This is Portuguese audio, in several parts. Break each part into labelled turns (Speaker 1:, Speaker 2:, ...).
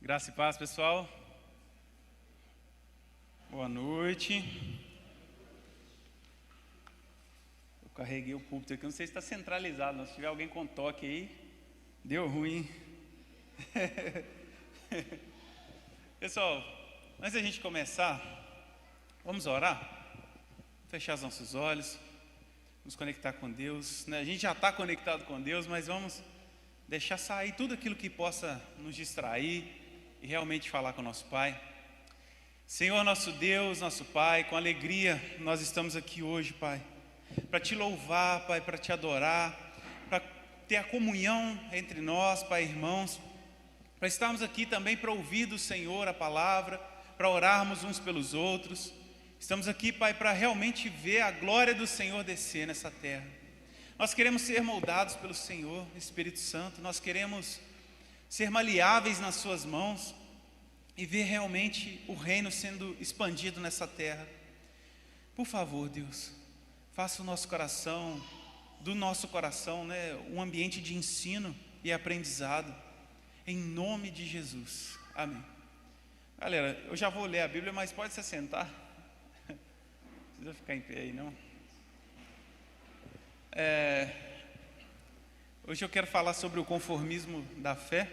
Speaker 1: Graça e paz, pessoal. Boa noite. Eu carreguei o púlpito aqui, não sei se está centralizado, não. Se tiver alguém com toque aí, deu ruim. Pessoal, antes da gente começar, vamos orar? Fechar os nossos olhos, nos conectar com Deus, né? A gente já está conectado com Deus, mas vamos deixar sair tudo aquilo que possa nos distrair e realmente falar com o nosso Pai. Senhor, nosso Deus, nosso Pai, com alegria nós estamos aqui hoje, Pai, para Te louvar, Pai, para Te adorar, para ter a comunhão entre nós, Pai, irmãos, para estarmos aqui também para ouvir do Senhor a palavra, para orarmos uns pelos outros. Estamos aqui, Pai, para realmente ver a glória do Senhor descer nessa terra. Nós queremos ser moldados pelo Senhor, Espírito Santo, nós queremos ser maleáveis nas suas mãos e ver realmente o reino sendo expandido nessa terra. Por favor, Deus, faça o nosso coração, do nosso coração, né, um ambiente de ensino e aprendizado, em nome de Jesus, amém. Galera, eu já vou ler a Bíblia, mas pode se sentar, não precisa ficar em pé aí não. Hoje eu quero falar sobre o conformismo da fé.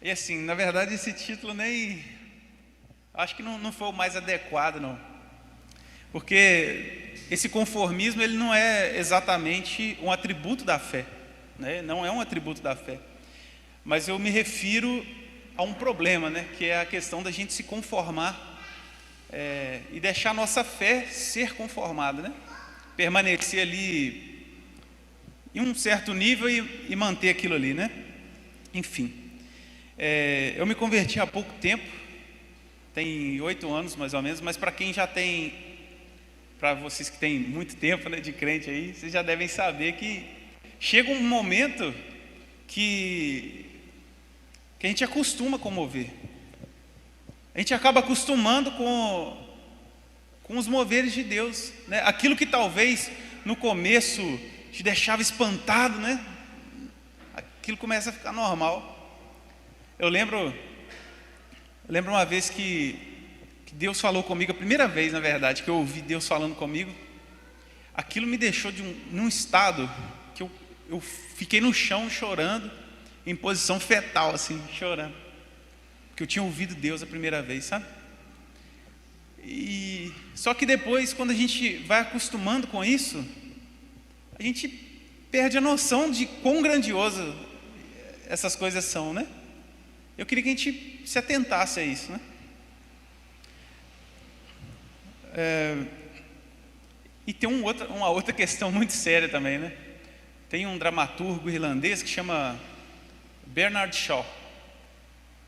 Speaker 1: E assim, na verdade esse título nem... acho que não foi o mais adequado não. Porque esse conformismo ele não é exatamente um atributo da fé, né? Não é um atributo da fé. Mas eu me refiro a um problema, né? Que é a questão da gente se conformar e deixar a nossa fé ser conformada, né? Permanecer ali em um certo nível e manter aquilo ali, né? Enfim, eu me converti há pouco tempo, tem 8 anos mais ou menos, mas para quem já tem, para vocês que têm muito tempo, né, de crente aí, vocês já devem saber que chega um momento que a gente acostuma com mover, a gente acaba acostumando com os moveres de Deus, né? Aquilo que talvez no começo te deixava espantado, né? Aquilo começa a ficar normal. Eu lembro uma vez que Deus falou comigo, a primeira vez, na verdade, que eu ouvi Deus falando comigo, aquilo me deixou num estado que eu fiquei no chão chorando, em posição fetal, assim, chorando, porque eu tinha ouvido Deus a primeira vez, sabe? E só que depois, quando a gente vai acostumando com isso, a gente perde a noção de quão grandioso essas coisas são, né? Eu queria que a gente se atentasse a isso, né? E tem uma outra questão muito séria também, né? Tem um dramaturgo irlandês que chama Bernard Shaw.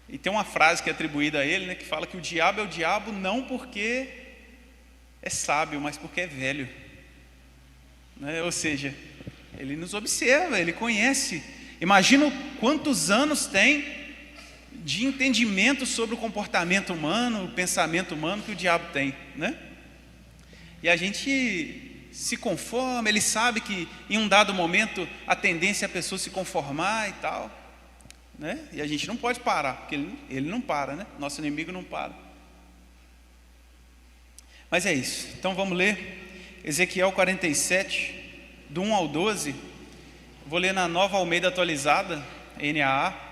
Speaker 1: E tem uma frase que é atribuída a ele, né, que fala que o diabo é o diabo não porque é sábio, mas porque é velho, né? Ou seja, ele nos observa, ele conhece. Imagina quantos anos tem de entendimento sobre o comportamento humano, o pensamento humano que o diabo tem, né? E a gente se conforma, ele sabe que em um dado momento a tendência é a pessoa se conformar e tal, né? E a gente não pode parar, porque ele não para, né? Nosso inimigo não para. Mas é isso, então vamos ler Ezequiel 47, do 1 ao 12. Vou ler na Nova Almeida Atualizada, NAA.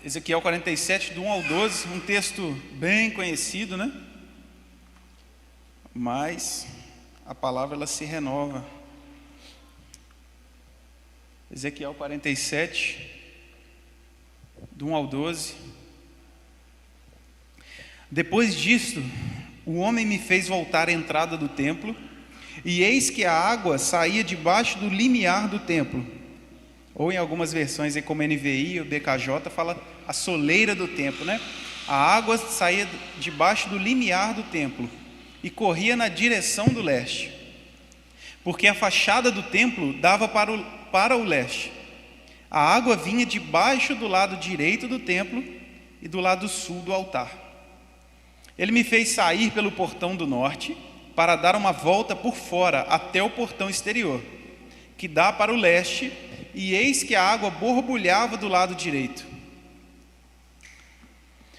Speaker 1: Ezequiel 47, do 1 ao 12, um texto bem conhecido, né? Mas a palavra ela se renova. Ezequiel 47, do 1 ao 12. Depois disto, o homem me fez voltar à entrada do templo, e eis que a água saía debaixo do limiar do templo. Ou em algumas versões, como NVI ou BKJ, fala a soleira do templo, né? A água saía debaixo do limiar do templo e corria na direção do leste, porque a fachada do templo dava para o leste. A água vinha debaixo do lado direito do templo e do lado sul do altar. Ele me fez sair pelo portão do norte para dar uma volta por fora até o portão exterior, que dá para o leste, e eis que a água borbulhava do lado direito.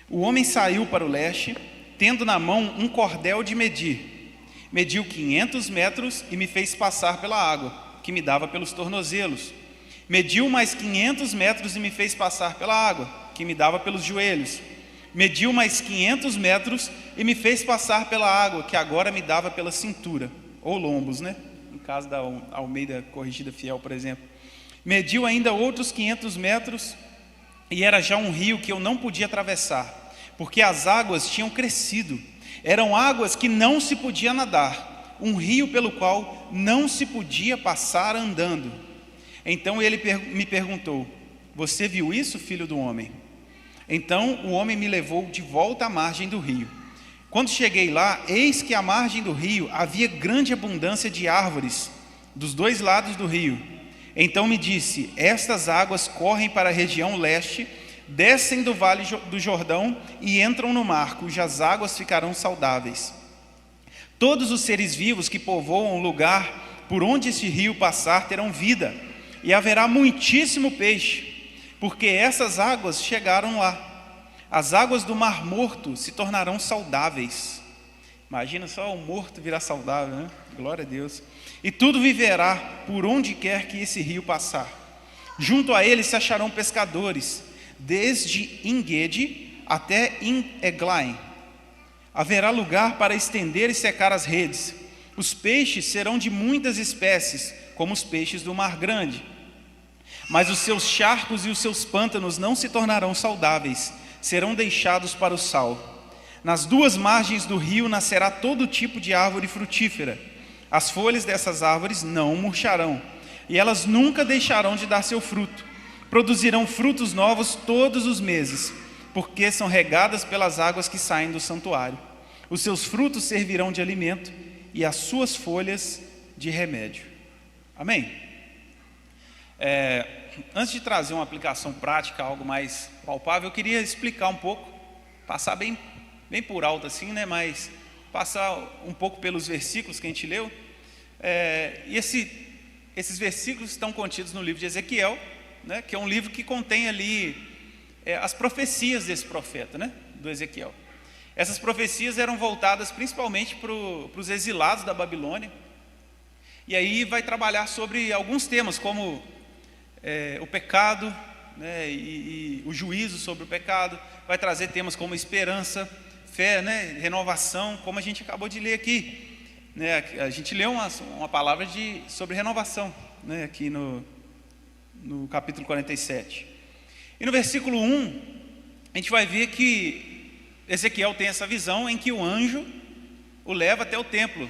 Speaker 1: O homem saiu para o leste, tendo na mão um cordel de medir. Mediu 500 metros e me fez passar pela água, que me dava pelos tornozelos. Mediu mais 500 metros e me fez passar pela água, que me dava pelos joelhos. Mediu mais 500 metros e me fez passar pela água, que agora me dava pela cintura, ou lombos, né? No caso da Almeida Corrigida Fiel, por exemplo. Mediu ainda outros 500 metros e era já um rio que eu não podia atravessar, porque as águas tinham crescido. Eram águas que não se podia nadar, um rio pelo qual não se podia passar andando. Então ele me perguntou: você viu isso, filho do homem? Então o homem me levou de volta à margem do rio. Quando cheguei lá, eis que à margem do rio havia grande abundância de árvores dos dois lados do rio. Então me disse: estas águas correm para a região leste, descem do vale do Jordão e entram no mar, cujas águas ficarão saudáveis. Todos os seres vivos que povoam o lugar por onde esse rio passar terão vida, e haverá muitíssimo peixe, porque essas águas chegaram lá. As águas do Mar Morto se tornarão saudáveis. Imagina só o morto virar saudável, né? Glória a Deus. E tudo viverá por onde quer que esse rio passar. Junto a ele se acharão pescadores, desde Engedi até Eglaim. Haverá lugar para estender e secar as redes. Os peixes serão de muitas espécies, como os peixes do Mar Grande. Mas os seus charcos e os seus pântanos não se tornarão saudáveis, serão deixados para o sal. Nas duas margens do rio nascerá todo tipo de árvore frutífera. As folhas dessas árvores não murcharão, e elas nunca deixarão de dar seu fruto. Produzirão frutos novos todos os meses, porque são regadas pelas águas que saem do santuário. Os seus frutos servirão de alimento, e as suas folhas de remédio. Amém? Antes de trazer uma aplicação prática, algo mais palpável, eu queria explicar um pouco, passar bem por alto assim, né? Mas passar um pouco pelos versículos que a gente leu. E esses versículos estão contidos no livro de Ezequiel, né? Que é um livro que contém ali as profecias desse profeta, né? Do Ezequiel. Essas profecias eram voltadas principalmente para os exilados da Babilônia. E aí vai trabalhar sobre alguns temas, como o pecado, né, e o juízo sobre o pecado. Vai trazer temas como esperança, fé, né, renovação, como a gente acabou de ler aqui, né? A gente leu uma palavra sobre renovação, né, aqui no capítulo 47. E no versículo 1, a gente vai ver que Ezequiel tem essa visão em que o anjo o leva até o templo.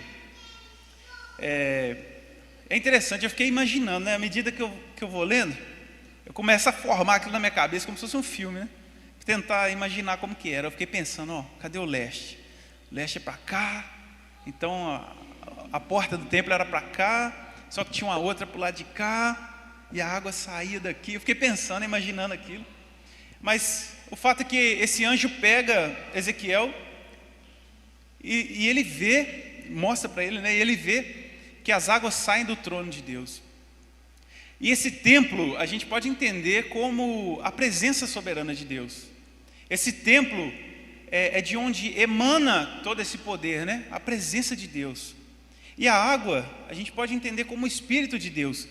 Speaker 1: É interessante, eu fiquei imaginando, né? À medida que eu vou lendo, eu começo a formar aquilo na minha cabeça como se fosse um filme, né? Tentar imaginar como que era. Eu fiquei pensando, cadê o leste? O leste é para cá, então a porta do templo era para cá, só que tinha uma outra para o lado de cá, e a água saía daqui. Eu fiquei pensando, imaginando aquilo. Mas o fato é que esse anjo pega Ezequiel e ele vê, mostra para ele, né? E ele vê que as águas saem do trono de Deus. E esse templo a gente pode entender como a presença soberana de Deus. Esse templo é de onde emana todo esse poder, né? A presença de Deus. E a água a gente pode entender como o Espírito de Deus.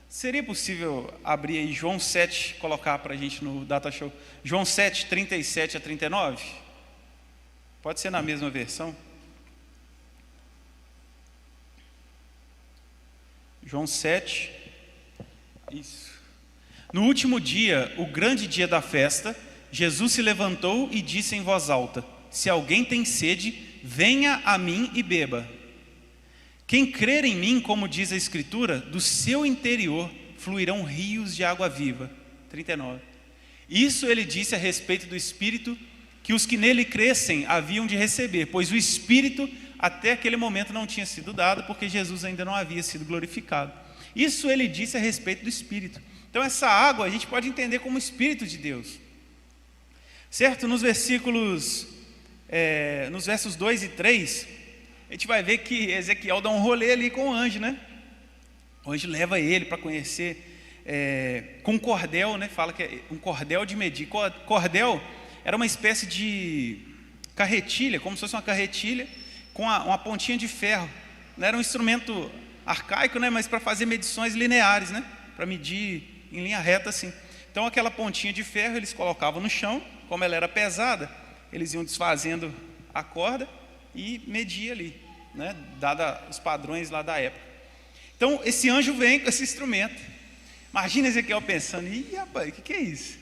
Speaker 1: Seria possível abrir aí João 7, colocar para a gente no Data Show, João 7, 37 a 39? Pode ser na mesma versão. João 7, isso. No último dia, o grande dia da festa, Jesus se levantou e disse em voz alta: se alguém tem sede, venha a mim e beba. Quem crer em mim, como diz a Escritura, do seu interior fluirão rios de água viva. 39. Isso ele disse a respeito do Espírito que os que nele crescem haviam de receber, pois o Espírito até aquele momento não tinha sido dado, porque Jesus ainda não havia sido glorificado. Isso ele disse a respeito do Espírito. Então essa água a gente pode entender como o Espírito de Deus, certo? Nos versos 2 e 3, a gente vai ver que Ezequiel dá um rolê ali com o anjo, né? O anjo leva ele para conhecer com cordel, né? Fala que é um cordel de medir. Cordel era uma espécie de carretilha, como se fosse uma carretilha com uma pontinha de ferro. Não era um instrumento arcaico, né? Mas para fazer medições lineares, né? Para medir em linha reta assim. Então aquela pontinha de ferro eles colocavam no chão, como ela era pesada, eles iam desfazendo a corda e media ali, né? Dada os padrões lá da época. Então esse anjo vem com esse instrumento. Imagina Ezequiel pensando: ih, rapaz, o que é isso?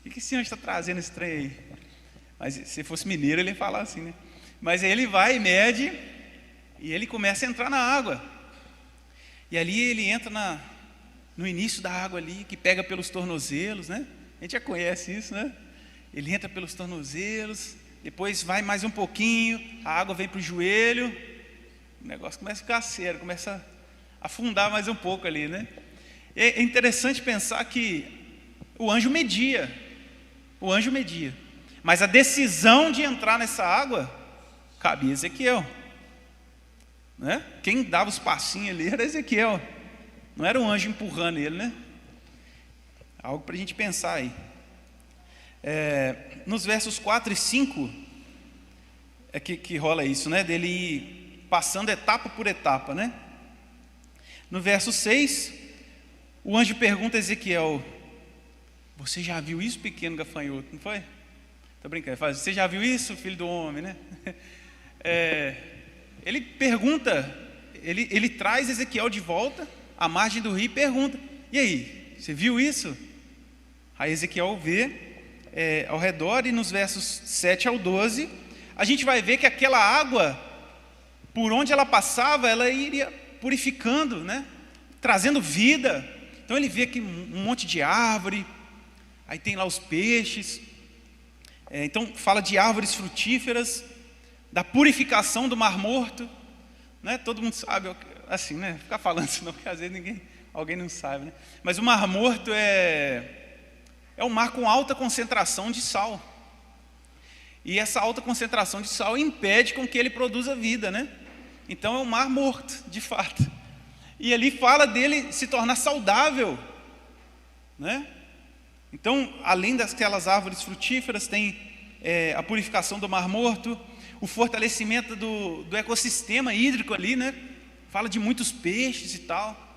Speaker 1: O que esse anjo está trazendo esse trem aí? Mas se fosse mineiro ele ia falar assim, né? Mas aí ele vai e mede e ele começa a entrar na água. E ali ele entra no início da água ali, que pega pelos tornozelos, né? A gente já conhece isso, né? Ele entra pelos tornozelos, depois vai mais um pouquinho, a água vem para o joelho, o negócio começa a ficar sério, começa a afundar mais um pouco ali, né? É interessante pensar que o anjo media, mas a decisão de entrar nessa água cabia a Ezequiel, né? Quem dava os passinhos ali era Ezequiel, não era um anjo empurrando ele, né? Algo para a gente pensar aí. Nos versos 4 e 5 é que rola isso, né? Dele ir passando etapa por etapa, né? No verso 6, o anjo pergunta a Ezequiel: você já viu isso, pequeno gafanhoto? Não foi? Estou brincando. Você já viu isso, filho do homem, né? Ele pergunta, ele traz Ezequiel de volta à margem do rio e pergunta: e aí, você viu isso? Aí Ezequiel vê ao redor, e nos versos 7 ao 12, a gente vai ver que aquela água, por onde ela passava, ela iria purificando, né? Trazendo vida. Então ele vê aqui um monte de árvore, aí tem lá os peixes. Então fala de árvores frutíferas, da purificação do Mar Morto, né? Todo mundo sabe, assim, né? Ficar falando isso não, porque às vezes alguém não sabe, né? Mas o Mar Morto é um mar com alta concentração de sal. E essa alta concentração de sal impede com que ele produza vida, né? Então é um mar morto, de fato. E ali fala dele se tornar saudável, né? Então, além daquelas árvores frutíferas, tem a purificação do Mar Morto, o fortalecimento do ecossistema hídrico ali, né? Fala de muitos peixes e tal.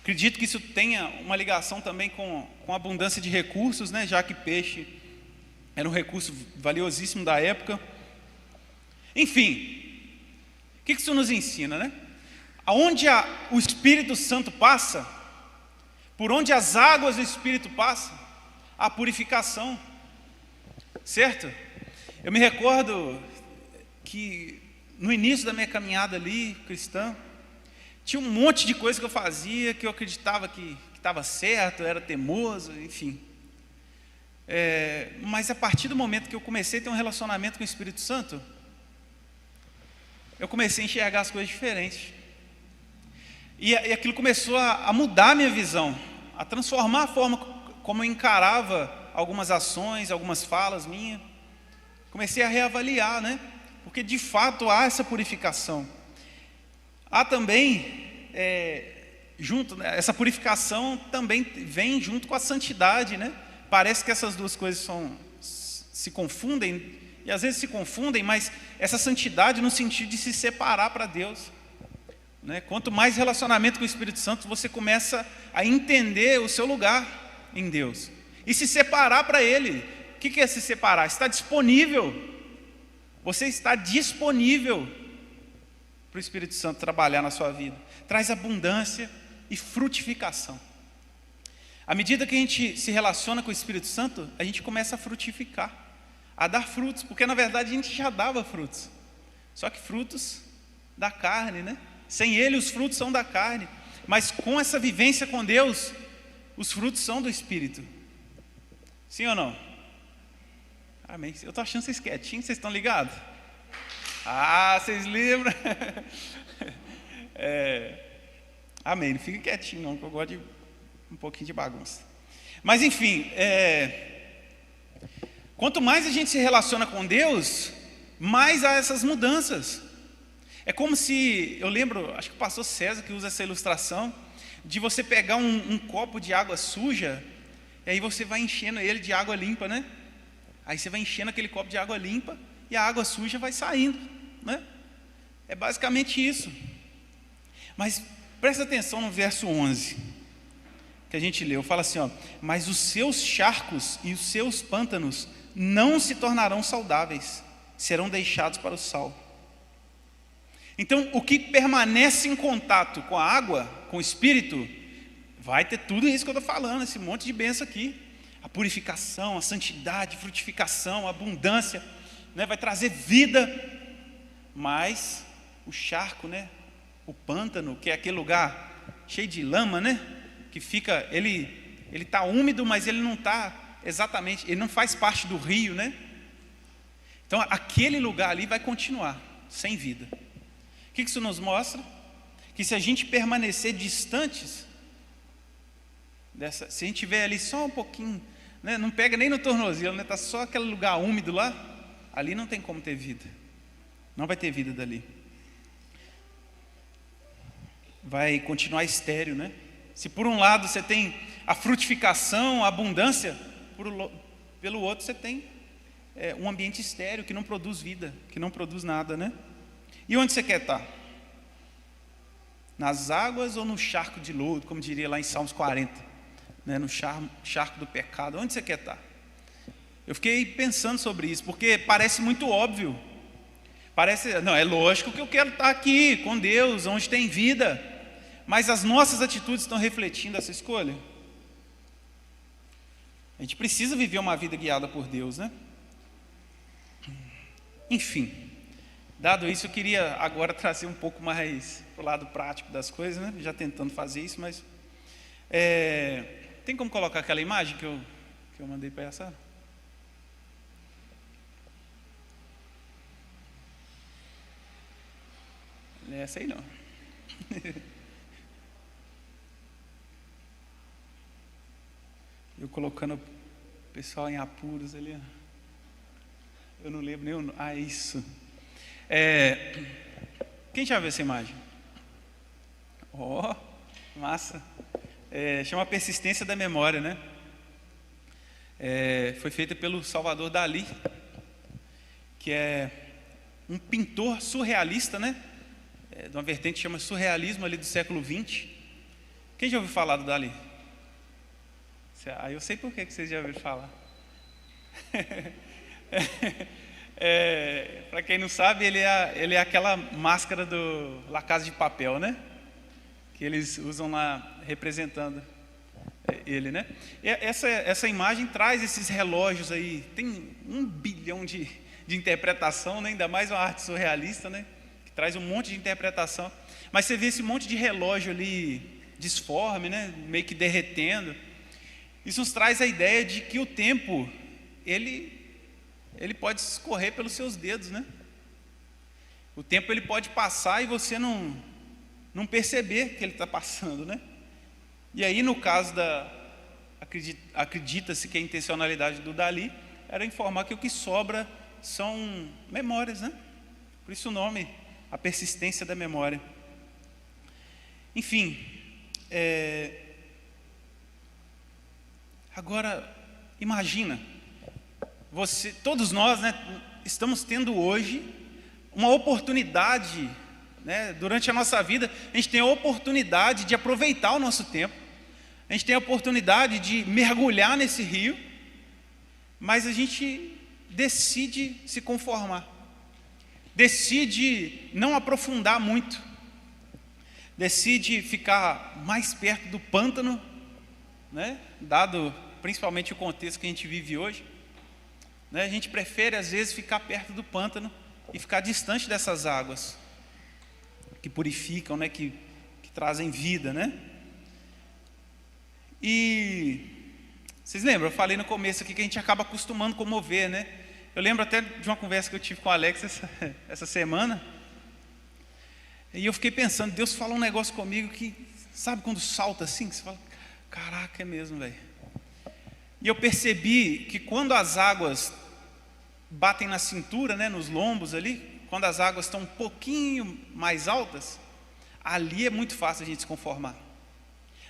Speaker 1: Acredito que isso tenha uma ligação também com a abundância de recursos, né? Já que peixe era um recurso valiosíssimo da época. Enfim, o que isso nos ensina, né? Aonde o Espírito Santo passa, por onde as águas do Espírito passam, a purificação, certo? Eu me recordo que no início da minha caminhada ali, cristã, tinha um monte de coisa que eu fazia, que eu acreditava que estava certo, eu era teimoso, enfim. Mas a partir do momento que eu comecei a ter um relacionamento com o Espírito Santo, eu comecei a enxergar as coisas diferentes. E aquilo começou a mudar a minha visão, a transformar a forma como eu encarava algumas ações, algumas falas minhas. Comecei a reavaliar, né? Porque de fato há essa purificação. Há também, essa purificação também vem junto com a santidade, né? Parece que essas duas coisas se confundem, e às vezes se confundem, mas essa santidade no sentido de se separar para Deus, né? Quanto mais relacionamento com o Espírito Santo, você começa a entender o seu lugar em Deus e se separar para Ele. O que é se separar? Está disponível. Você está disponível para o Espírito Santo trabalhar na sua vida. Traz abundância e frutificação. À medida que a gente se relaciona com o Espírito Santo, a gente começa a frutificar, a dar frutos, porque na verdade a gente já dava frutos, só que frutos da carne, né? Sem Ele os frutos são da carne, mas com essa vivência com Deus, os frutos são do Espírito. Sim ou não? Amém. Eu estou achando vocês quietinhos, vocês estão ligados? Vocês lembram? Amém, não fica quietinho não, que eu gosto de um pouquinho de bagunça. Mas enfim, quanto mais a gente se relaciona com Deus, mais há essas mudanças. É como se, eu lembro, acho que o pastor César que usa essa ilustração, de você pegar um copo de água suja, e aí você vai enchendo ele de água limpa, né? Aí você vai enchendo aquele copo de água limpa e a água suja vai saindo, né? É basicamente isso. Mas presta atenção no verso 11, que a gente leu. Fala assim, ó: mas os seus charcos e os seus pântanos não se tornarão saudáveis, serão deixados para o sal. Então, o que permanece em contato com a água, com o Espírito, vai ter tudo isso que eu estou falando, esse monte de bênção aqui. A purificação, a santidade, a frutificação, a abundância, né? Vai trazer vida. Mas o charco, né? O pântano, que é aquele lugar cheio de lama, né? Que fica, ele está úmido, mas ele não está exatamente, ele não faz parte do rio, né? Então, aquele lugar ali vai continuar sem vida. O que isso nos mostra? Que se a gente permanecer distantes se a gente tiver ali só um pouquinho, né, não pega nem no tornozelo, né, está só aquele lugar úmido lá, ali não tem como ter vida. Não vai ter vida dali. Vai continuar estéril, né? Se por um lado você tem a frutificação, a abundância, pelo outro você tem um ambiente estéril que não produz vida, que não produz nada, né? E onde você quer estar? Nas águas ou no charco de lodo, como diria lá em Salmos 40, né? No charco do pecado, onde você quer estar? Eu fiquei pensando sobre isso, porque parece muito óbvio. Não, é lógico que eu quero estar aqui com Deus, onde tem vida, mas as nossas atitudes estão refletindo essa escolha? A gente precisa viver uma vida guiada por Deus, né? Enfim, dado isso, eu queria agora trazer um pouco mais para o lado prático das coisas, né? Já tentando fazer isso, mas tem como colocar aquela imagem que eu mandei para essa? Essa aí não. Eu colocando o pessoal em apuros ali. Eu não lembro nem o nome. Isso. Quem já viu essa imagem? Massa. Chama Persistência da Memória, né? Foi feita pelo Salvador Dalí, que é um pintor surrealista, né? De uma vertente que chama surrealismo ali do século XX. Quem já ouviu falar do Dalí? Eu sei por que vocês já ouviram falar. Para quem não sabe, ele é aquela máscara do La Casa de Papel, né? Que eles usam lá representando ele, né? E essa imagem traz esses relógios aí, tem 1 bilhão de interpretação, né? Ainda mais uma arte surrealista, né? Que traz um monte de interpretação. Mas você vê esse monte de relógio ali disforme, né? Meio que derretendo. Isso nos traz a ideia de que o tempo, ele pode escorrer pelos seus dedos, né? O tempo ele pode passar e você não perceber que ele está passando, né? E aí, no caso acredita-se que a intencionalidade do Dalí era informar que o que sobra são memórias, né? Por isso o nome, a persistência da memória. Enfim, agora imagina, todos nós, né, estamos tendo hoje uma oportunidade, né, durante a nossa vida, a gente tem a oportunidade de aproveitar o nosso tempo, a gente tem a oportunidade de mergulhar nesse rio, mas a gente decide se conformar, decide não aprofundar muito, decide ficar mais perto do pântano, né, dado principalmente o contexto que a gente vive hoje, né, a gente prefere às vezes ficar perto do pântano e ficar distante dessas águas que purificam, né, que trazem vida, né? E vocês lembram? Eu falei no começo aqui que a gente acaba acostumando com mover, né? Eu lembro até de uma conversa que eu tive com o Alex essa semana, e eu fiquei pensando, Deus falou um negócio comigo que, sabe quando salta assim, que você fala, caraca, é mesmo, velho. E eu percebi que quando as águas batem na cintura, né, nos lombos ali, quando as águas estão um pouquinho mais altas, ali é muito fácil a gente se conformar.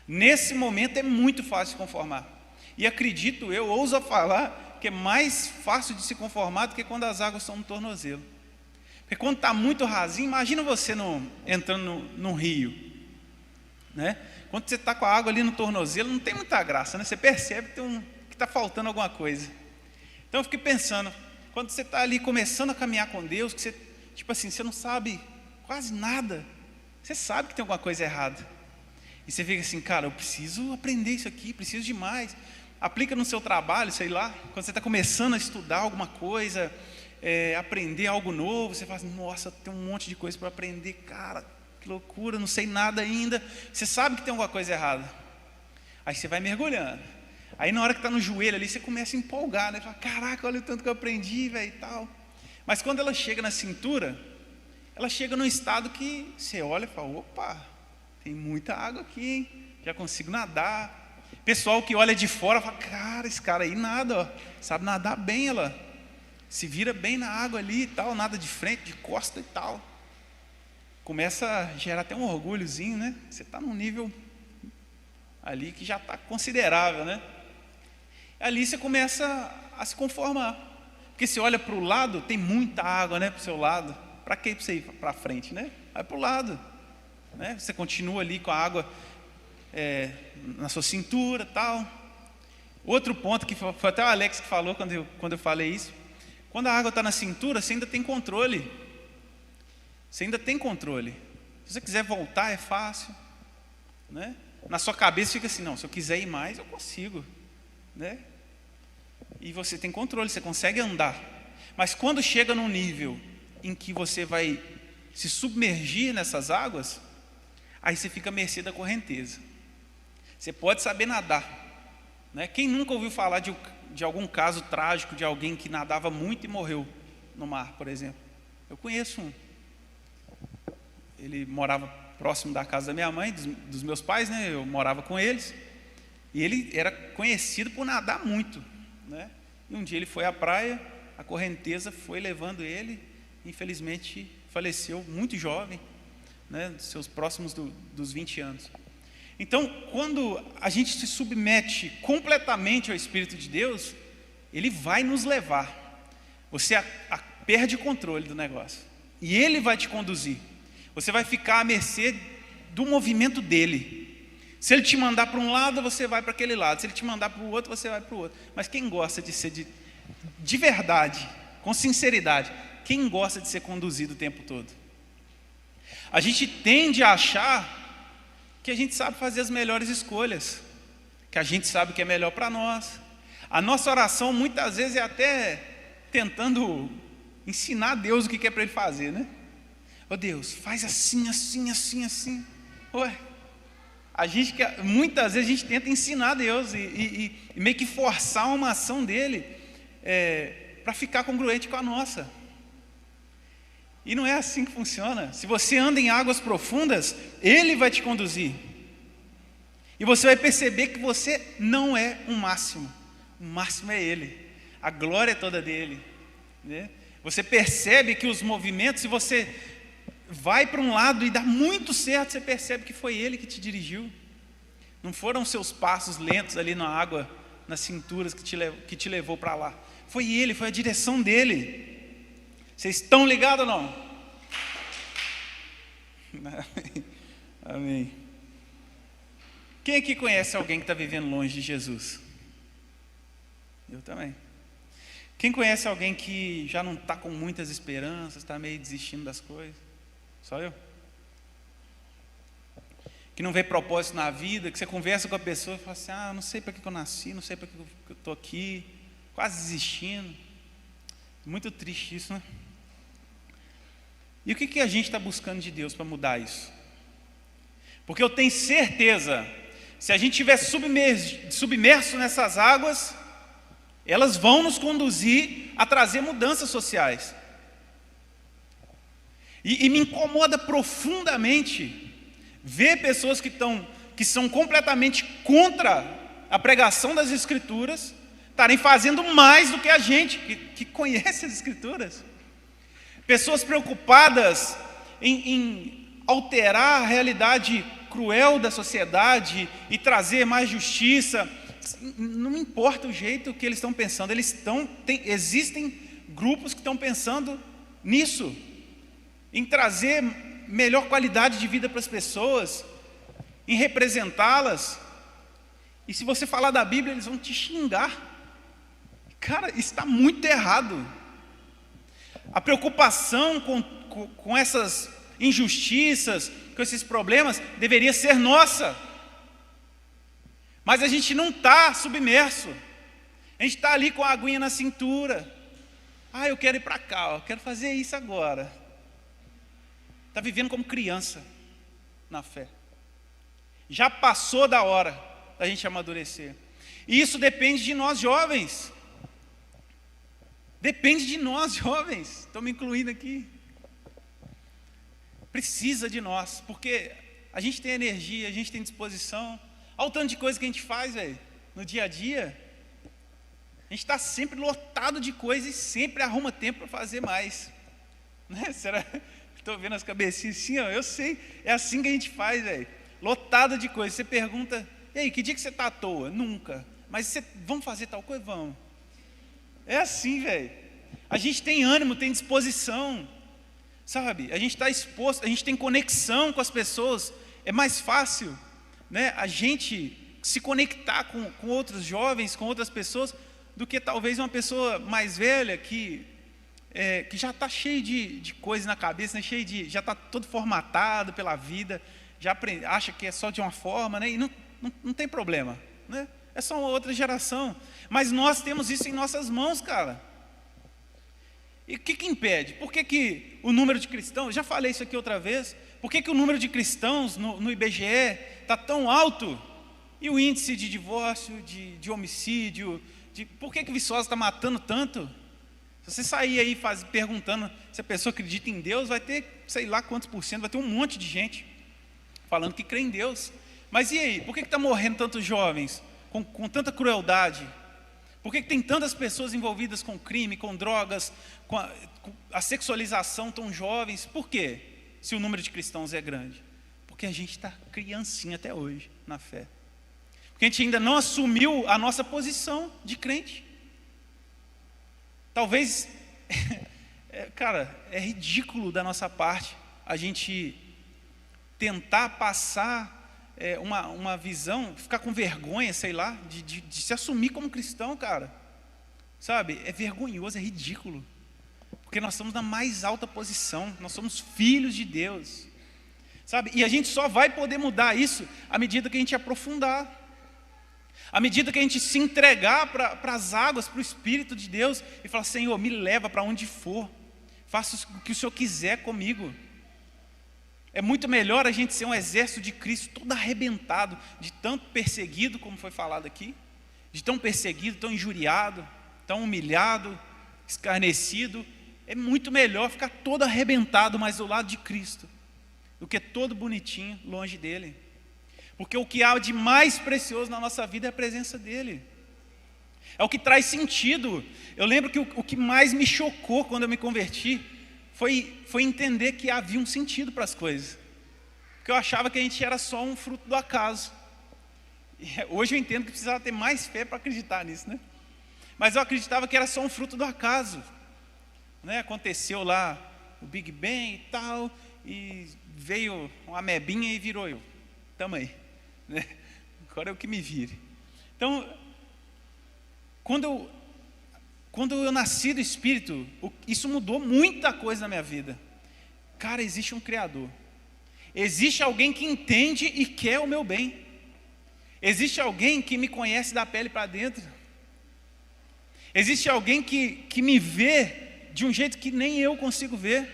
Speaker 1: Nesse momento é muito fácil se conformar. E acredito eu, ouso falar, que é mais fácil de se conformar do que quando as águas estão no tornozelo. Porque quando está muito rasinho, imagina você entrando num rio, né? Quando você está com a água ali no tornozelo, não tem muita graça, né? Você percebe que está faltando alguma coisa. Então eu fiquei pensando, quando você está ali começando a caminhar com Deus, que você, tipo assim, você não sabe quase nada, você sabe que tem alguma coisa errada. E você fica assim, cara, eu preciso aprender isso aqui, preciso de mais. Aplica no seu trabalho, sei lá, quando você está começando a estudar alguma coisa, aprender algo novo, você fala assim, nossa, tem um monte de coisa para aprender, cara, que loucura, não sei nada ainda. Você sabe que tem alguma coisa errada. Aí você vai mergulhando. Aí na hora que está no joelho ali, você começa a empolgar, né? Fala, caraca, olha o tanto que eu aprendi, velho, e tal. Mas quando ela chega na cintura, ela chega num estado que você olha e fala, opa, tem muita água aqui, hein? Já consigo nadar. Pessoal que olha de fora fala, cara, esse cara aí nada, ó, sabe nadar bem, ela se vira bem na água ali e tal, nada de frente, de costa e tal. Começa a gerar até um orgulhozinho, né? Você está num nível ali que já está considerável, né? Ali você começa a se conformar. Porque você olha para o lado, tem muita água, né, para o seu lado. Para que você ir para frente, né? Vai para o lado, né? Você continua ali com a água na sua cintura, tal. Outro ponto que foi até o Alex que falou quando eu falei isso. Quando a água está na cintura, você ainda tem controle. Você ainda tem controle. Se você quiser voltar, é fácil, né? Na sua cabeça fica assim, não, se eu quiser ir mais, eu consigo, né? E você tem controle, você consegue andar. Mas quando chega num nível em que você vai se submergir nessas águas, aí você fica à mercê da correnteza. Você pode saber nadar, né? Quem nunca ouviu falar de algum caso trágico de alguém que nadava muito e morreu no mar, por exemplo? Eu conheço um. Ele morava próximo da casa da minha mãe, dos meus pais, né? Eu morava com eles. E ele era conhecido por nadar muito, né? E um dia ele foi à praia, a correnteza foi levando ele, infelizmente faleceu muito jovem, né? Seus próximos dos 20 anos. Então, quando a gente se submete completamente ao Espírito de Deus, Ele vai nos levar. Você perde o controle do negócio. E Ele vai te conduzir. Você vai ficar à mercê do movimento dEle. Se Ele te mandar para um lado, você vai para aquele lado. Se Ele te mandar para o outro, você vai para o outro. Mas quem gosta de ser de verdade, com sinceridade, quem gosta de ser conduzido o tempo todo? A gente tende a achar que a gente sabe fazer as melhores escolhas, que a gente sabe o que é melhor para nós. A nossa oração muitas vezes é até tentando ensinar a Deus o que é para Ele fazer, né? Ô Deus, faz assim, assim, assim, assim. Ué, muitas vezes a gente tenta ensinar a Deus e meio que forçar uma ação dele para ficar congruente com a nossa. E não é assim que funciona. Se você anda em águas profundas, Ele vai te conduzir. E você vai perceber que você não é um máximo. O máximo é Ele. A glória é toda dEle, né? Você percebe que os movimentos, se você vai para um lado e dá muito certo, você percebe que foi Ele que te dirigiu. Não foram seus passos lentos ali na água, nas cinturas que te levou para lá. Foi Ele, foi a direção dEle. Vocês estão ligados ou não? Amém. Quem aqui conhece alguém que está vivendo longe de Jesus? Eu também. Quem conhece alguém que já não está com muitas esperanças, está meio desistindo das coisas? Só eu. Que não vê propósito na vida, que você conversa com a pessoa e fala assim, não sei para que eu nasci, não sei para que eu estou aqui, quase desistindo. Muito triste isso, né? E o que a gente está buscando de Deus para mudar isso? Porque eu tenho certeza, se a gente estiver submerso nessas águas, elas vão nos conduzir a trazer mudanças sociais. E me incomoda profundamente ver pessoas que são completamente contra a pregação das Escrituras estarem fazendo mais do que a gente que conhece as Escrituras. Pessoas preocupadas em alterar a realidade cruel da sociedade e trazer mais justiça. Não importa o jeito que eles estão pensando, existem grupos que estão pensando nisso, em trazer melhor qualidade de vida para as pessoas, em representá-las. E se você falar da Bíblia, eles vão te xingar. Cara, isso está muito errado. A preocupação com essas injustiças, com esses problemas, deveria ser nossa. Mas a gente não está submerso. A gente está ali com a aguinha na cintura. Eu quero ir para cá, eu quero fazer isso agora. Está vivendo como criança na fé. Já passou da hora da gente amadurecer. E isso depende de nós jovens. Depende de nós jovens. Estou me incluindo aqui. Precisa de nós, porque a gente tem energia, a gente tem disposição. Olha o tanto de coisa que a gente faz, velho, no dia a dia. A gente está sempre lotado de coisas e sempre arruma tempo para fazer mais. Né? Será? Estou vendo as cabecinhas assim, ó, eu sei, é assim que a gente faz, velho. Lotado de coisas. Você pergunta, e aí, que dia que você está à toa? Nunca. Mas vamos fazer tal coisa? Vamos. É assim, velho. A gente tem ânimo, tem disposição. Sabe? A gente está exposto, a gente tem conexão com as pessoas. É mais fácil, né, a gente se conectar com outros jovens, com outras pessoas, do que talvez uma pessoa mais velha que já está cheio de coisas na cabeça, né, já está todo formatado pela vida, acha que é só de uma forma, né, e não tem problema, né? É só uma outra geração. Mas nós temos isso em nossas mãos, cara. E o que impede? Por que o número de cristãos, já falei isso aqui outra vez, por que o número de cristãos no IBGE está tão alto? E o índice de divórcio, de homicídio, por que Viçosa está matando tanto? Se você sair aí perguntando se a pessoa acredita em Deus, vai ter, sei lá quantos por cento, vai ter um monte de gente falando que crê em Deus. Mas e aí, por que está morrendo tantos jovens com tanta crueldade? Por que tem tantas pessoas envolvidas com crime, com drogas, com a sexualização tão jovens? Por quê? Se o número de cristãos é grande. Porque a gente está criancinha até hoje na fé. Porque a gente ainda não assumiu a nossa posição de crente. Talvez, cara, é ridículo da nossa parte a gente tentar passar uma visão, ficar com vergonha, sei lá, de se assumir como cristão, cara. Sabe? É vergonhoso, é ridículo. Porque nós estamos na mais alta posição, nós somos filhos de Deus. Sabe? E a gente só vai poder mudar isso à medida que a gente aprofundar. À medida que a gente se entregar para as águas, para o Espírito de Deus e falar, Senhor, me leva para onde for. Faça o que o Senhor quiser comigo. É muito melhor a gente ser um exército de Cristo todo arrebentado, de tanto perseguido, como foi falado aqui, de tão perseguido, tão injuriado, tão humilhado, escarnecido. É muito melhor ficar todo arrebentado, mas do lado de Cristo, do que todo bonitinho, longe dele. Porque o que há de mais precioso na nossa vida é a presença dele. É o que traz sentido. Eu lembro que o que mais me chocou quando eu me converti foi entender que havia um sentido para as coisas. Porque eu achava que a gente era só um fruto do acaso. E hoje eu entendo que precisava ter mais fé para acreditar nisso, né? Mas eu acreditava que era só um fruto do acaso, né? Aconteceu lá o Big Bang e tal, e veio uma amebinha e virou eu. Tamo aí, né? Agora é o que me vire. Então, quando eu nasci do Espírito, isso mudou muita coisa na minha vida. Cara, existe um Criador. Existe alguém que entende e quer o meu bem. Existe alguém que me conhece da pele para dentro. Existe alguém que me vê de um jeito que nem eu consigo ver.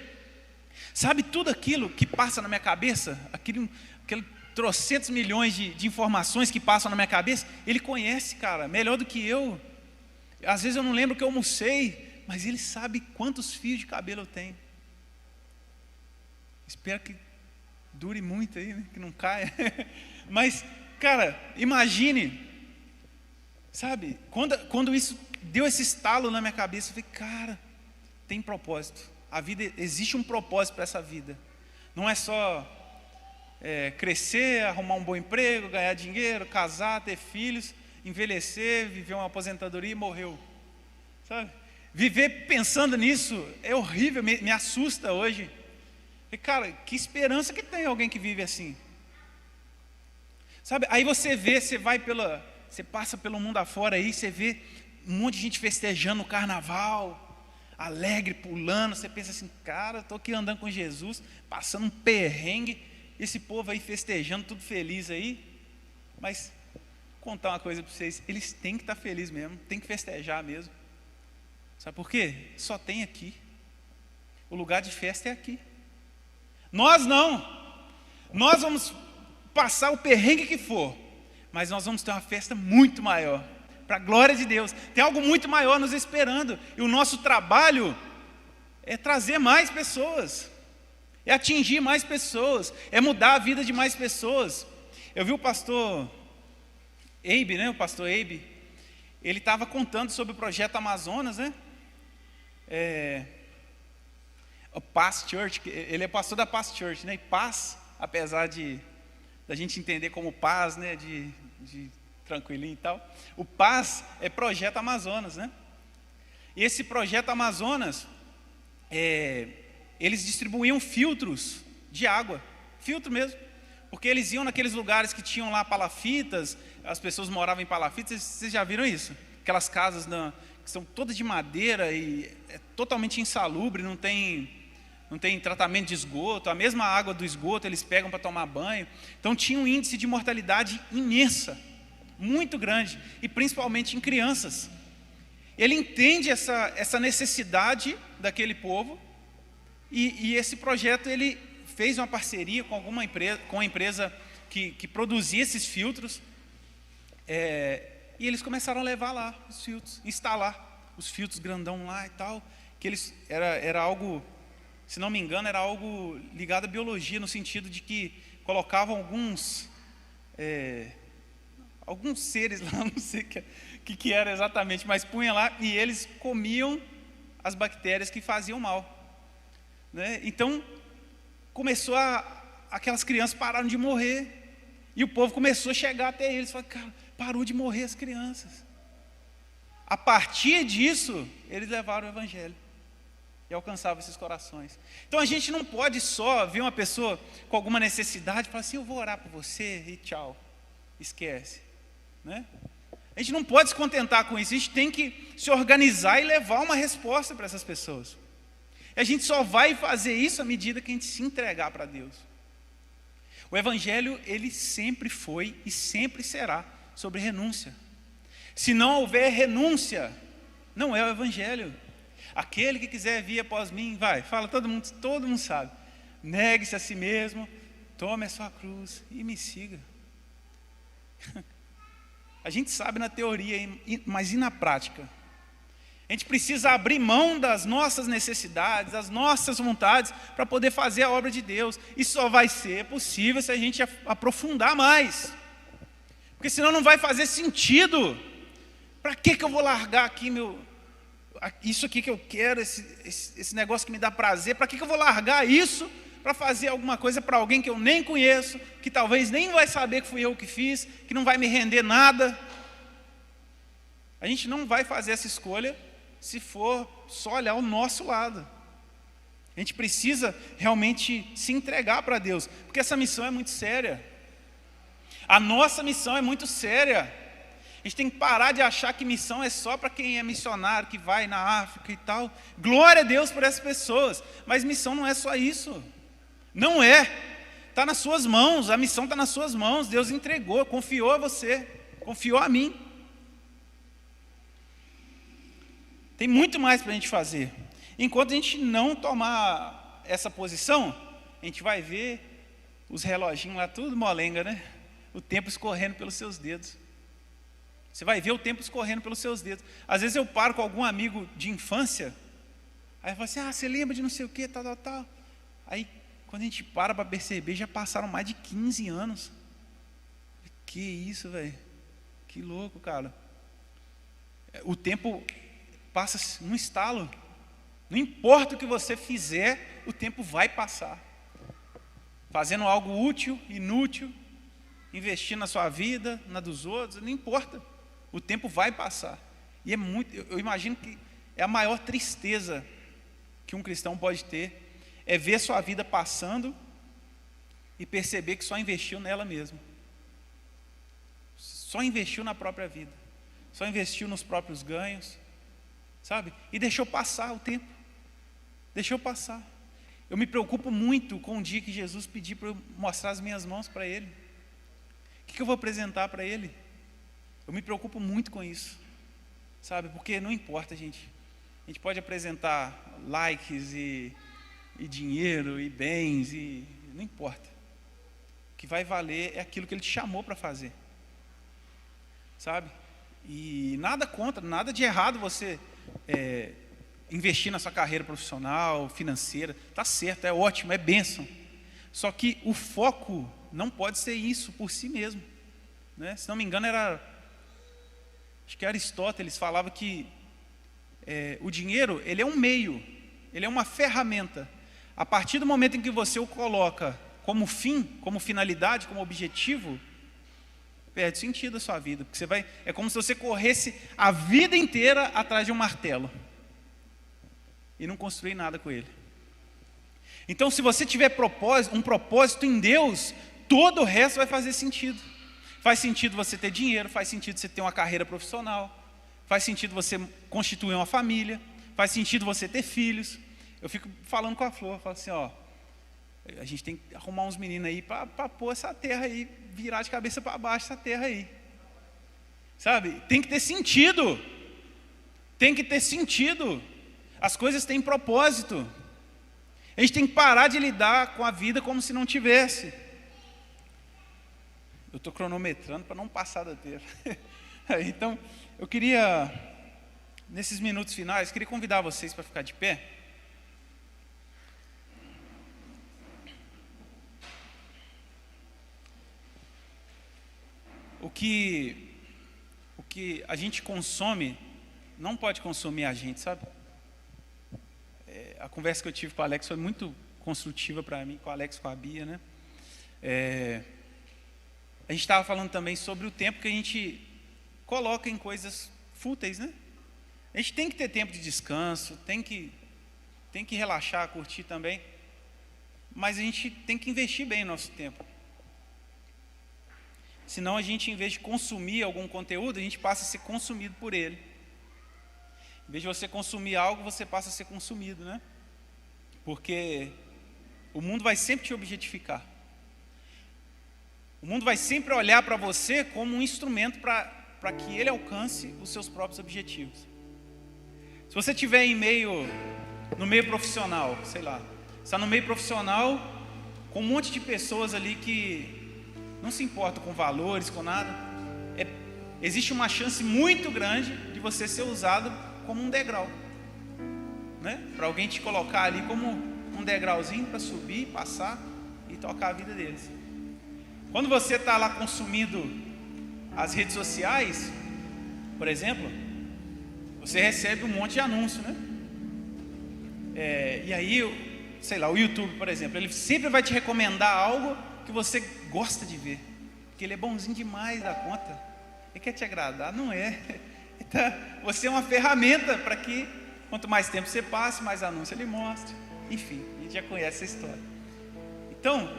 Speaker 1: Sabe tudo aquilo que passa na minha cabeça? Aquele trocentos milhões de informações que passam na minha cabeça, Ele conhece, cara, melhor do que eu. Às vezes eu não lembro o que eu almocei, mas Ele sabe quantos fios de cabelo eu tenho. Espero que dure muito aí, né? Que não caia. Mas, cara, imagine, sabe, quando isso deu esse estalo na minha cabeça, eu falei, cara, tem propósito. A vida, existe um propósito para essa vida. Não é só crescer, arrumar um bom emprego, ganhar dinheiro, casar, ter filhos, envelhecer, viver uma aposentadoria e morreu. Sabe? Viver pensando nisso é horrível, me assusta hoje. E, cara, que esperança que tem alguém que vive assim? Sabe? Aí você passa pelo mundo afora aí, você vê um monte de gente festejando o carnaval, alegre, pulando. Você pensa assim, cara, estou aqui andando com Jesus, passando um perrengue, esse povo aí festejando, tudo feliz aí. Mas, vou contar uma coisa para vocês, eles têm que estar felizes mesmo, têm que festejar mesmo. Sabe por quê? Só tem aqui. O lugar de festa é aqui. Nós não. Nós vamos passar o perrengue que for, mas nós vamos ter uma festa muito maior, para a glória de Deus. Tem algo muito maior nos esperando, e o nosso trabalho é trazer mais pessoas, é atingir mais pessoas, é mudar a vida de mais pessoas. Eu vi o pastor Abe, né? O pastor Abe, ele estava contando sobre o projeto Amazonas, né? O Paz Church, ele é pastor da Paz Church, né? E paz, apesar da gente entender como paz, né? De tranquilinho e tal. O Paz é projeto Amazonas, né? E esse projeto Amazonas, eles distribuíam filtros de água, filtro mesmo, porque eles iam naqueles lugares que tinham lá palafitas, as pessoas moravam em palafitas. Vocês já viram isso? Aquelas casas que são todas de madeira e é totalmente insalubre, não tem tratamento de esgoto, a mesma água do esgoto eles pegam para tomar banho. Então tinha um índice de mortalidade imensa, muito grande, e principalmente em crianças. Ele entende essa necessidade daquele povo, e esse projeto ele fez uma parceria com a empresa que produzia esses filtros, e eles começaram a levar lá os filtros, instalar os filtros grandão lá e tal, que era algo, se não me engano, era algo ligado à biologia, no sentido de que colocavam alguns seres lá, não sei o que era exatamente, mas punha lá e eles comiam as bactérias que faziam mal, né? Então, aquelas crianças pararam de morrer, e o povo começou a chegar até eles, falaram, cara, parou de morrer as crianças. A partir disso, eles levaram o evangelho e alcançavam esses corações. Então a gente não pode só ver uma pessoa com alguma necessidade e falar assim, eu vou orar por você e tchau, esquece, né? A gente não pode se contentar com isso, a gente tem que se organizar e levar uma resposta para essas pessoas. E a gente só vai fazer isso à medida que a gente se entregar para Deus. O evangelho, ele sempre foi e sempre será sobre renúncia. Se não houver renúncia, não é o evangelho. Aquele que quiser vir após mim, fala, todo mundo sabe. Negue-se a si mesmo, tome a sua cruz e me siga. A gente sabe na teoria, mas e na prática? A gente precisa abrir mão das nossas necessidades, das nossas vontades, para poder fazer a obra de Deus. E só vai ser possível se a gente aprofundar mais. Porque senão não vai fazer sentido. Para que eu vou largar aqui isso aqui que eu quero, esse negócio que me dá prazer? Para que eu vou largar isso para fazer alguma coisa para alguém que eu nem conheço, que talvez nem vai saber que fui eu que fiz, que não vai me render nada? A gente não vai fazer essa escolha se for só olhar o nosso lado. A gente precisa realmente se entregar para Deus, porque essa missão é muito séria. A nossa missão é muito séria. A gente tem que parar de achar que missão é só para quem é missionário, que vai na África e tal. Glória a Deus por essas pessoas, mas missão não é só isso. Não é. Está nas suas mãos, a missão está nas suas mãos. Deus entregou, confiou a você, confiou a mim. Tem muito mais para a gente fazer. Enquanto a gente não tomar essa posição, a gente vai ver os reloginhos lá, tudo molenga, né? O tempo escorrendo pelos seus dedos. Você vai ver o tempo escorrendo pelos seus dedos. Às vezes eu paro com algum amigo de infância, aí eu falo assim, você lembra de não sei o que, tal. Aí, quando a gente para perceber, já passaram mais de 15 anos. Que isso, velho? Que louco, cara. O tempo passa num estalo. Não importa o que você fizer, o tempo vai passar. fazendo algo útil, inútil, investindo na sua vida, na dos outros, não importa. O tempo vai passar. E eu imagino que é a maior tristeza que um cristão pode ter, é ver sua vida passando e perceber que só investiu nela mesmo. Só investiu na própria vida. Só investiu nos próprios ganhos, sabe? E deixou passar o tempo. Deixou passar. Eu me preocupo muito com o dia que Jesus pedir para eu mostrar as minhas mãos para Ele. O que eu vou apresentar para Ele? Eu me preocupo muito com isso, sabe? Porque não importa, gente. A gente pode apresentar likes e dinheiro e bens, e não importa. O que vai valer é aquilo que Ele te chamou para fazer, sabe? E nada contra, nada de errado você investir na sua carreira profissional, financeira. Está certo, é ótimo, é bênção. Só que o foco não pode ser isso por si mesmo, né? Se não me engano, acho que Aristóteles falava que o dinheiro, ele é um meio, ele é uma ferramenta. A partir do momento em que você o coloca como fim, como finalidade, como objetivo, perde sentido a sua vida, porque é como se você corresse a vida inteira atrás de um martelo e não construir nada com ele. Então, se você tiver um propósito em Deus, todo o resto vai fazer sentido. Faz sentido você ter dinheiro, faz sentido você ter uma carreira profissional, faz sentido você constituir uma família, faz sentido você ter filhos. Eu fico falando com a Flor, falo assim, a gente tem que arrumar uns meninos aí para pôr essa terra aí, virar de cabeça para baixo essa terra aí. Sabe? Tem que ter sentido. Tem que ter sentido. As coisas têm propósito. A gente tem que parar de lidar com a vida como se não tivesse. Eu estou cronometrando para não passar da terra. Então, eu queria, nesses minutos finais, queria convidar vocês para ficar de pé. O que a gente consome não pode consumir a gente, sabe? A conversa que eu tive com o Alex foi muito construtiva para mim, com o Alex, com a Bia, né? A gente estava falando também sobre o tempo que a gente coloca em coisas fúteis, né? A gente tem que ter tempo de descanso, tem que relaxar, curtir também, mas a gente tem que investir bem o nosso tempo. Senão a gente, em vez de consumir algum conteúdo, a gente passa a ser consumido por ele. Em vez de você consumir algo, você passa a ser consumido, né? Porque o mundo vai sempre te objetificar. O mundo vai sempre olhar para você como um instrumento para que ele alcance os seus próprios objetivos. Se você estiver no meio profissional, sei lá, está no meio profissional com um monte de pessoas ali que não se importam com valores, com nada, existe uma chance muito grande de você ser usado como um degrau, né? Para alguém te colocar ali como um degrauzinho para subir, passar e tocar a vida deles. Quando você está lá consumindo as redes sociais, por exemplo, você recebe um monte de anúncio, né? E aí, sei lá, o YouTube, por exemplo, ele sempre vai te recomendar algo que você gosta de ver, porque ele é bonzinho demais da conta, ele quer te agradar, não é? Então, você é uma ferramenta para que, quanto mais tempo você passe, mais anúncio ele mostra. Enfim, a gente já conhece essa história. Então,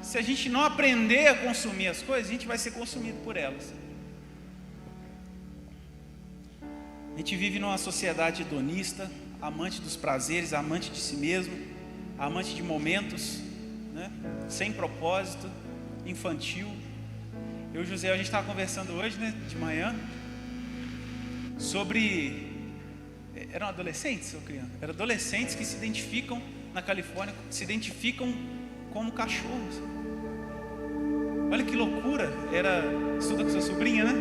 Speaker 1: se a gente não aprender a consumir as coisas, a gente vai ser consumido por elas. A gente vive numa sociedade hedonista, amante dos prazeres, amante de si mesmo, amante de momentos, né? Sem propósito, infantil. Eu e o José, a gente estava conversando hoje, né, de manhã, sobre... Eram adolescentes ou crianças? Eram adolescentes que se identificam na Califórnia, se identificam como cachorros. Olha que loucura. Estuda com sua sobrinha, né?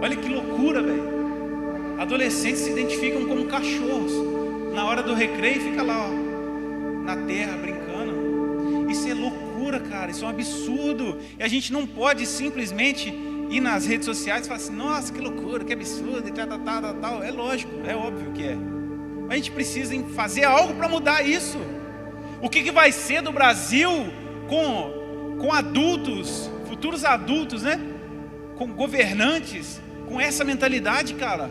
Speaker 1: Olha que loucura, velho. Adolescentes se identificam como cachorros. Na hora do recreio fica lá, na terra, brincando. Isso é loucura, cara. Isso é um absurdo. E a gente não pode simplesmente ir nas redes sociais e falar assim, nossa, que loucura, que absurdo, e tal. É lógico, é óbvio que é. Mas a gente precisa fazer algo para mudar isso. O que vai ser do Brasil com adultos, futuros adultos, né? Com governantes, com essa mentalidade, cara.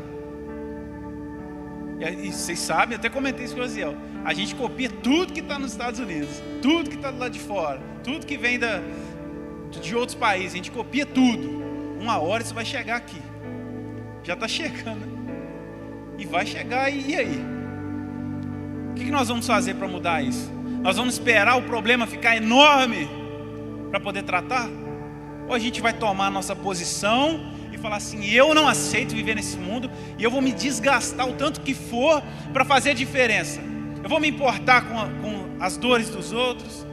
Speaker 1: E vocês sabem, até comentei isso com o Osiel, a gente copia tudo que está nos Estados Unidos, tudo que está do lado de fora, tudo que vem de outros países, a gente copia tudo. Uma hora isso vai chegar aqui. Já está chegando. E vai chegar, e aí? O que nós vamos fazer para mudar isso? Nós vamos esperar o problema ficar enorme para poder tratar? Ou a gente vai tomar a nossa posição e falar assim: eu não aceito viver nesse mundo e eu vou me desgastar o tanto que for para fazer a diferença. Eu vou me importar com as dores dos outros,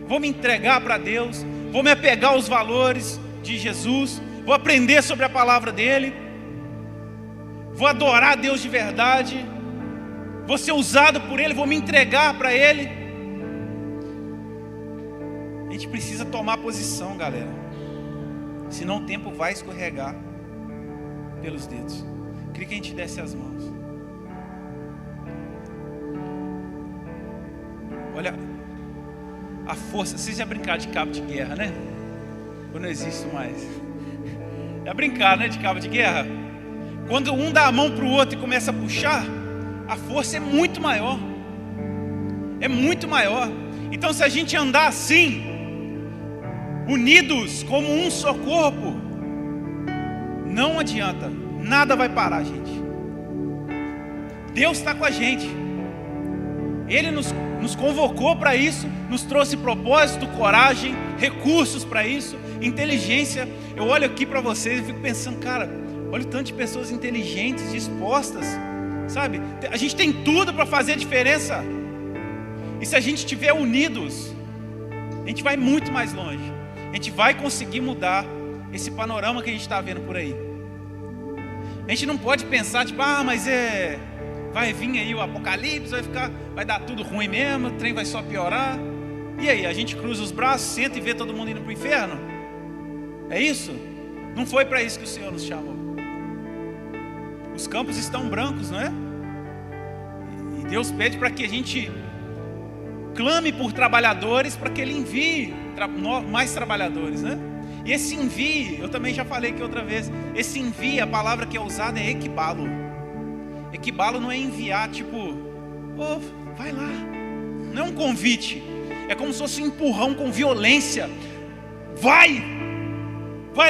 Speaker 1: vou me entregar para Deus, vou me apegar aos valores de Jesus, vou aprender sobre a palavra dele, vou adorar a Deus de verdade, vou ser usado por ele, vou me entregar para ele. A gente precisa tomar posição, galera, senão o tempo vai escorregar pelos dedos. Queria que a gente desse as mãos. Olha a força. Vocês já brincaram de cabo de guerra, né? Ou não existe mais? Já brincaram, né, de cabo de guerra? Quando um dá a mão para o outro e começa a puxar, a força é muito maior. É muito maior. Então, se a gente andar assim, unidos como um só corpo, não adianta, nada vai parar, gente. Deus está com a gente. Ele nos convocou para isso, nos trouxe propósito, coragem, recursos para isso, inteligência. Eu olho aqui para vocês e fico pensando, cara, olha o tanto de pessoas inteligentes, dispostas, sabe? A gente tem tudo para fazer a diferença. E se a gente estiver unidos, a gente vai muito mais longe. A gente vai conseguir mudar esse panorama que a gente está vendo por aí. A gente não pode pensar, tipo, mas vai vir aí o apocalipse, vai dar tudo ruim mesmo, o trem vai só piorar. E aí, a gente cruza os braços, senta e vê todo mundo indo para o inferno? É isso? Não foi para isso que o Senhor nos chamou. Os campos estão brancos, não é? E Deus pede para que a gente clame por trabalhadores, para que Ele envie mais trabalhadores, né? E esse envie, eu também já falei aqui outra vez, esse envie, a palavra que é usada é equibalo. Equibalo não é enviar tipo, vai lá. Não é um convite, é como se fosse um empurrão com violência. Vai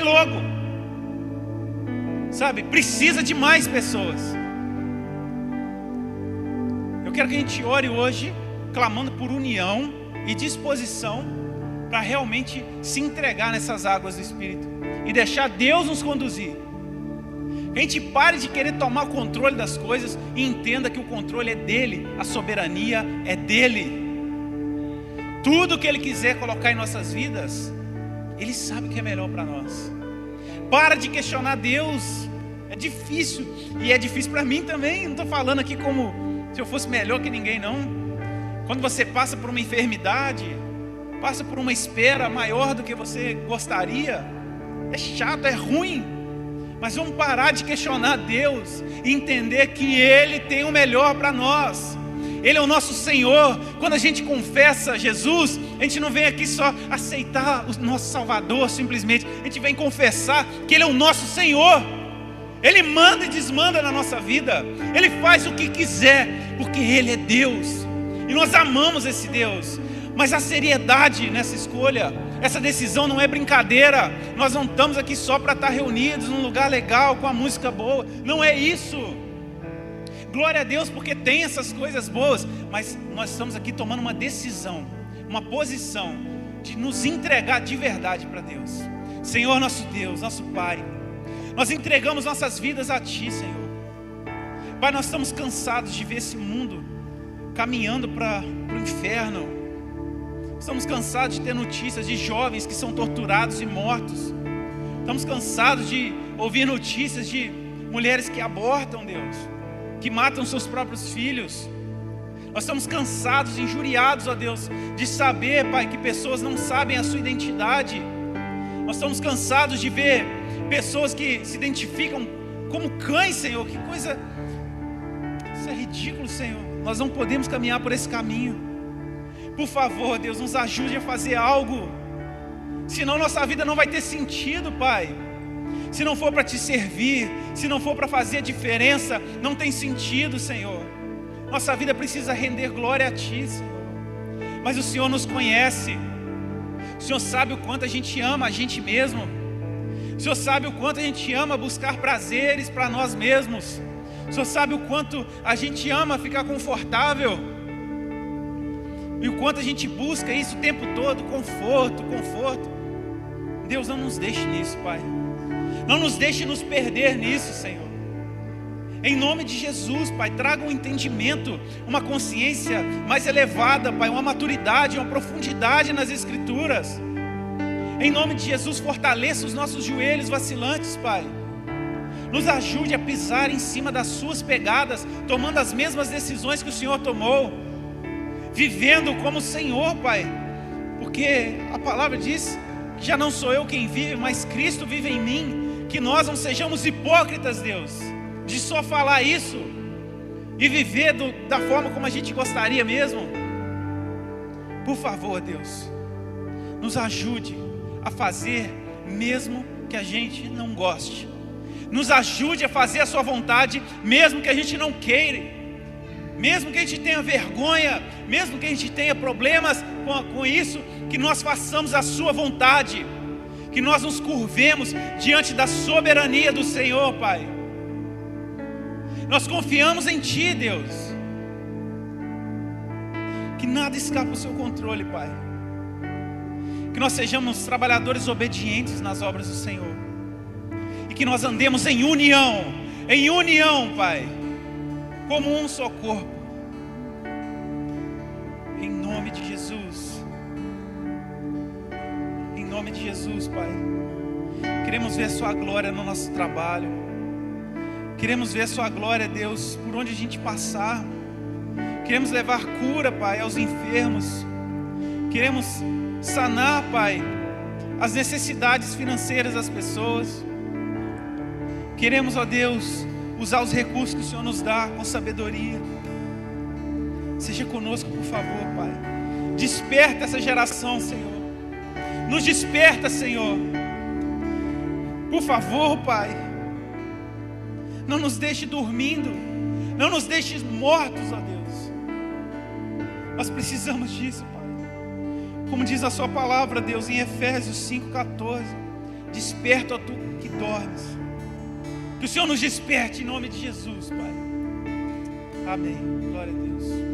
Speaker 1: logo. Sabe, precisa de mais pessoas. Eu quero que a gente ore hoje, clamando por união e disposição para realmente se entregar nessas águas do Espírito e deixar Deus nos conduzir. Que a gente pare de querer tomar o controle das coisas e entenda que o controle é dele, a soberania é dele. Tudo que ele quiser colocar em nossas vidas, ele sabe o que é melhor para nós. Para de questionar Deus. É difícil, e é difícil para mim também. Não estou falando aqui como se eu fosse melhor que ninguém, não. Quando você passa por uma enfermidade, passa por uma espera maior do que você gostaria, é chato, é ruim. Mas vamos parar de questionar Deus e entender que Ele tem o melhor para nós. Ele é o nosso Senhor. Quando a gente confessa Jesus, a gente não vem aqui só aceitar o nosso Salvador simplesmente. A gente vem confessar que Ele é o nosso Senhor. Ele manda e desmanda na nossa vida. Ele faz o que quiser, porque Ele é Deus. E nós amamos esse Deus. Mas a seriedade nessa escolha, essa decisão não é brincadeira. Nós não estamos aqui só para estar reunidos num lugar legal, com a música boa. Não é isso. Glória a Deus porque tem essas coisas boas. Mas nós estamos aqui tomando uma decisão, uma posição de nos entregar de verdade para Deus. Senhor nosso Deus, nosso Pai, nós entregamos nossas vidas a Ti, Senhor. Pai, nós estamos cansados de ver esse mundo caminhando para o inferno. Estamos cansados de ter notícias de jovens que são torturados e mortos. Estamos cansados de ouvir notícias de mulheres que abortam, Deus, que matam seus próprios filhos. Nós estamos cansados, injuriados, ó Deus, de saber, Pai, que pessoas não sabem a sua identidade. Nós estamos cansados de ver pessoas que se identificam como cães, Senhor. Que coisa, isso é ridículo, Senhor. Nós não podemos caminhar por esse caminho. Por favor, Deus, nos ajude a fazer algo. Senão nossa vida não vai ter sentido, Pai. Se não for para te servir, se não for para fazer a diferença, não tem sentido, Senhor. Nossa vida precisa render glória a Ti, Senhor. Mas o Senhor nos conhece. O Senhor sabe o quanto a gente ama a gente mesmo. O Senhor sabe o quanto a gente ama buscar prazeres para nós mesmos. O Senhor sabe o quanto a gente ama ficar confortável. E o quanto a gente busca isso o tempo todo, conforto. Deus, não nos deixe nisso, Pai. Não nos deixe nos perder nisso, Senhor. Em nome de Jesus, Pai, traga um entendimento, uma consciência mais elevada, Pai, uma maturidade, uma profundidade nas Escrituras. Em nome de Jesus, fortaleça os nossos joelhos vacilantes, Pai. Nos ajude a pisar em cima das suas pegadas, tomando as mesmas decisões que o Senhor tomou, vivendo como o Senhor, Pai, porque a palavra diz que já não sou eu quem vive, mas Cristo vive em mim. Que nós não sejamos hipócritas, Deus, de só falar isso e viver da forma como a gente gostaria mesmo. Por favor, Deus, nos ajude a fazer mesmo que a gente não goste. Nos ajude a fazer a sua vontade mesmo que a gente não queira, mesmo que a gente tenha vergonha, mesmo que a gente tenha problemas com isso, que nós façamos a sua vontade, que nós nos curvemos diante da soberania do Senhor, Pai. Nós confiamos em Ti, Deus. Que nada escapa do Seu controle, Pai. Que nós sejamos trabalhadores obedientes nas obras do Senhor. E que nós andemos em união, Pai, como um só corpo. Em nome de Jesus. Em nome de Jesus, Pai. Queremos ver Sua glória no nosso trabalho. Queremos ver Sua glória, Deus, por onde a gente passar. Queremos levar cura, Pai, aos enfermos. Queremos sanar, Pai, as necessidades financeiras das pessoas. Queremos, ó Deus, usar os recursos que o Senhor nos dá com sabedoria. Seja conosco, por favor, Pai. Desperta essa geração, Senhor. Nos desperta, Senhor. Por favor, Pai. Não nos deixe dormindo. Não nos deixe mortos, ó Deus. Nós precisamos disso, Pai. Como diz a Sua palavra, Deus, em Efésios 5,14. Desperta, ó Tu que dormes. Que o Senhor nos desperte em nome de Jesus, Pai. Amém. Glória a Deus.